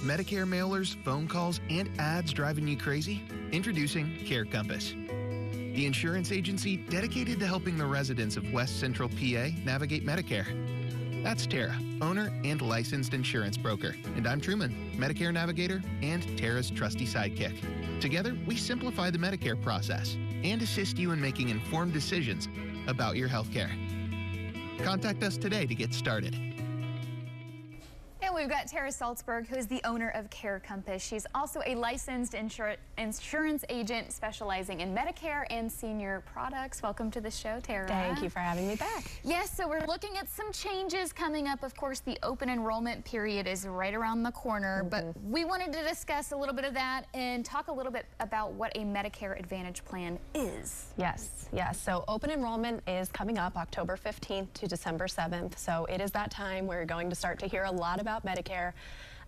Medicare mailers, phone calls, and ads driving you crazy? Introducing Care Compass, the insurance agency dedicated to helping the residents of West Central PA navigate Medicare. That's Tara, owner and licensed insurance broker. And I'm Truman, Medicare navigator and Tara's trusty sidekick. Together, we simplify the Medicare process and assist you in making informed decisions about your health care. Contact us today to get started. And we've got Tara Salzberg, who is the owner of Care Compass. She's also a licensed insurance agent specializing in Medicare and senior products. Welcome to the show, Tara. Thank you for having me back. Yes, so we're looking at some changes coming up. Of course, the open enrollment period is right around the corner, but we wanted to discuss a little bit of that and talk a little bit about what a Medicare Advantage Plan is. Yes. So open enrollment is coming up October 15th to December 7th. So it is that time where you're going to start to hear a lot about Medicare.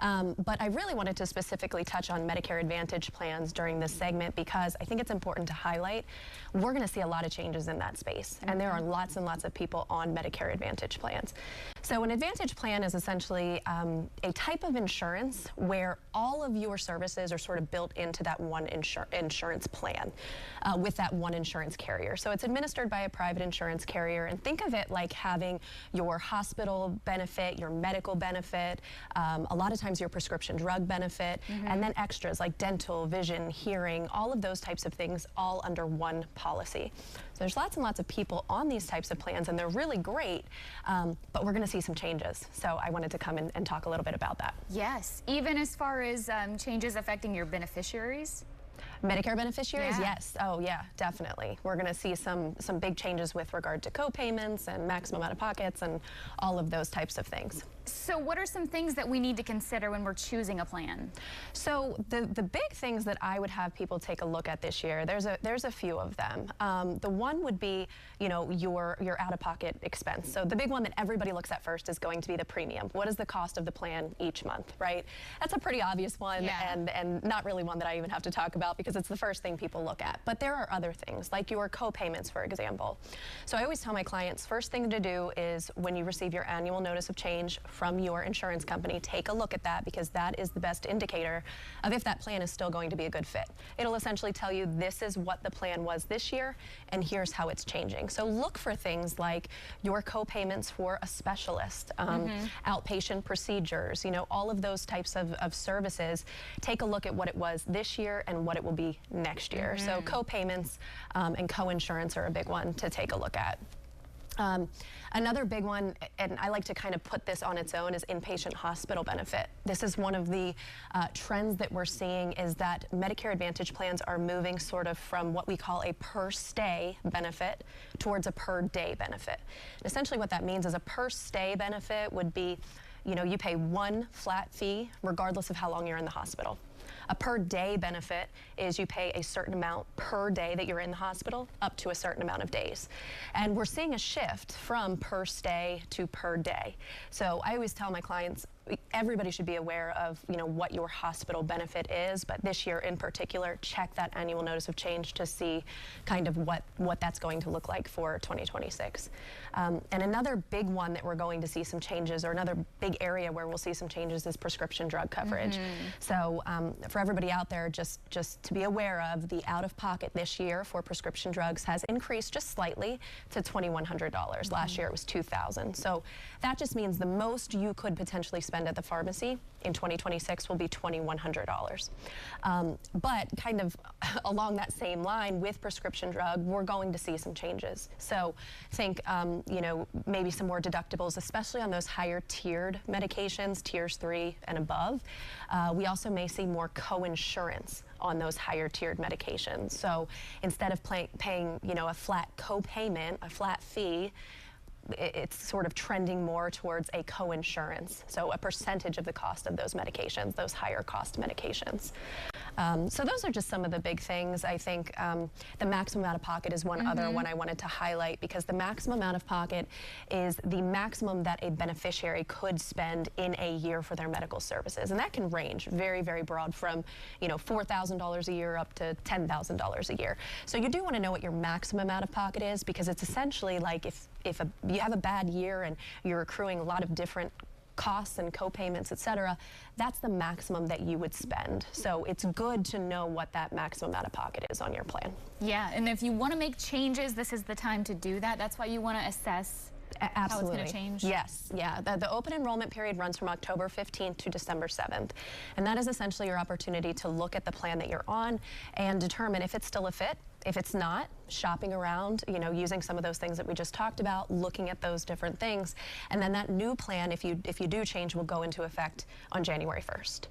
But I really wanted to specifically touch on Medicare Advantage plans during this segment because I think it's important to highlight we're going to see a lot of changes in that space. And there are lots and lots of people on Medicare Advantage plans. So an Advantage plan is essentially a type of insurance where all of your services are sort of built into that one insurance plan with that one insurance carrier. So it's administered by a private insurance carrier, and think of it like having your hospital benefit, your medical benefit, a lot of times your prescription drug benefit, and then extras like dental, vision, hearing, all of those types of things all under one policy. So there's lots and lots of people on these types of plans, and they're really great, but we're going to see some changes. So I wanted to come in and talk a little bit about that. Yes, even as far as changes affecting your beneficiaries? Medicare beneficiaries, yes. Oh, yeah, definitely. We're going to see some big changes with regard to co-payments and maximum out-of-pockets and all of those types of things. So what are some things that we need to consider when we're choosing a plan? So the big things that I would have people take a look at this year, there's a few of them. The one would be, your out-of-pocket expense. So the big one that everybody looks at first is going to be the premium. What is the cost of the plan each month, right? That's a pretty obvious one, and not really one that I even have to talk about because it's the first thing people look at. But there are other things, like your co-payments, for example. So I always tell my clients, first thing to do is when you receive your annual notice of change from your insurance company, take a look at that because that is the best indicator of if that plan is still going to be a good fit. It'll essentially tell you this is what the plan was this year and here's how it's changing. So look for things like your co-payments for a specialist, outpatient procedures, all of those types of services. Take a look at what it was this year and what it will be next year. So co-payments and co-insurance are a big one to take a look at. Another big one, and I like to kind of put this on its own, is inpatient hospital benefit. This is one of the trends that we're seeing is that Medicare Advantage plans are moving sort of from what we call a per stay benefit towards a per day benefit. And essentially what that means is a per stay benefit would be, you pay one flat fee regardless of how long you're in the hospital. A per day benefit is you pay a certain amount per day that you're in the hospital up to a certain amount of days. And we're seeing a shift from per stay to per day. So I always tell my clients, everybody should be aware of what your hospital benefit is, but this year in particular, check that annual notice of change to see kind of what that's going to look like for 2026. And another big one that we're going to see some changes, or another big area where we'll see some changes, is prescription drug coverage. So for everybody out there, just to be aware of, the out-of-pocket this year for prescription drugs has increased just slightly to $2,100. Last year it was $2,000. So that just means the most you could potentially spend at the pharmacy in 2026 will be $2,100. But kind of along that same line with prescription drug, we're going to see some changes. So think, maybe some more deductibles, especially on those higher tiered medications, tiers 3 and above. We also may see more co-insurance on those higher tiered medications. So instead of paying, a flat co-payment, a flat fee, it's sort of trending more towards a co-insurance, so a percentage of the cost of those medications, those higher cost medications. So those are just some of the big things. I think the maximum out of pocket is one other one I wanted to highlight, because the maximum out of pocket is the maximum that a beneficiary could spend in a year for their medical services. And that can range very, very broad from, $4,000 a year up to $10,000 a year. So you do want to know what your maximum out of pocket is, because it's essentially like if you have a bad year and you're accruing a lot of different costs and co-payments, etc., that's the maximum that you would spend. So it's good to know what that maximum out-of-pocket is on your plan. Yeah, and if you want to make changes, this is the time to do that. That's why you want to assess Absolutely. how it's going to change. Yes, yeah. The open enrollment period runs from October 15th to December 7th. And that is essentially your opportunity to look at the plan that you're on and determine if it's still a fit. If it's not, shopping around, you know, using some of those things that we just talked about, looking at those different things. And then that new plan, if you do change, will go into effect on January 1st.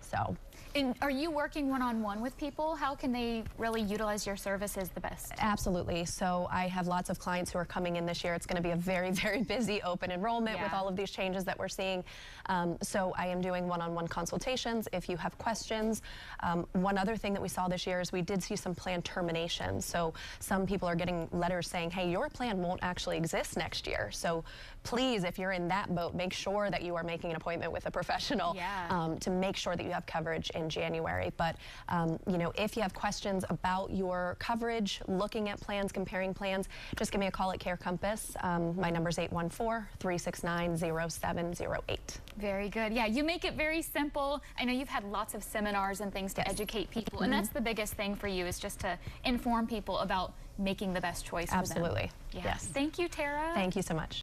So. And are you working one-on-one with people? How can they really utilize your services the best? Absolutely. So I have lots of clients who are coming in this year. It's going to be a very, very busy open enrollment with all of these changes that we're seeing. So I am doing one-on-one consultations if you have questions. One other thing that we saw this year is we did see some plan terminations. So some people are getting letters saying, hey, your plan won't actually exist next year. So please, if you're in that boat, make sure that you are making an appointment with a professional to make sure that you have coverage in January. But you know, if you have questions about your coverage, looking at plans, comparing plans, just give me a call at Care Compass. My number is 814-369-0708. Very good. Yeah, you make it very simple. I know you've had lots of seminars and things to educate people, and that's the biggest thing for you, is just to inform people about making the best choice for them. Absolutely. Yeah. Yes. Thank you, Tara. Thank you so much.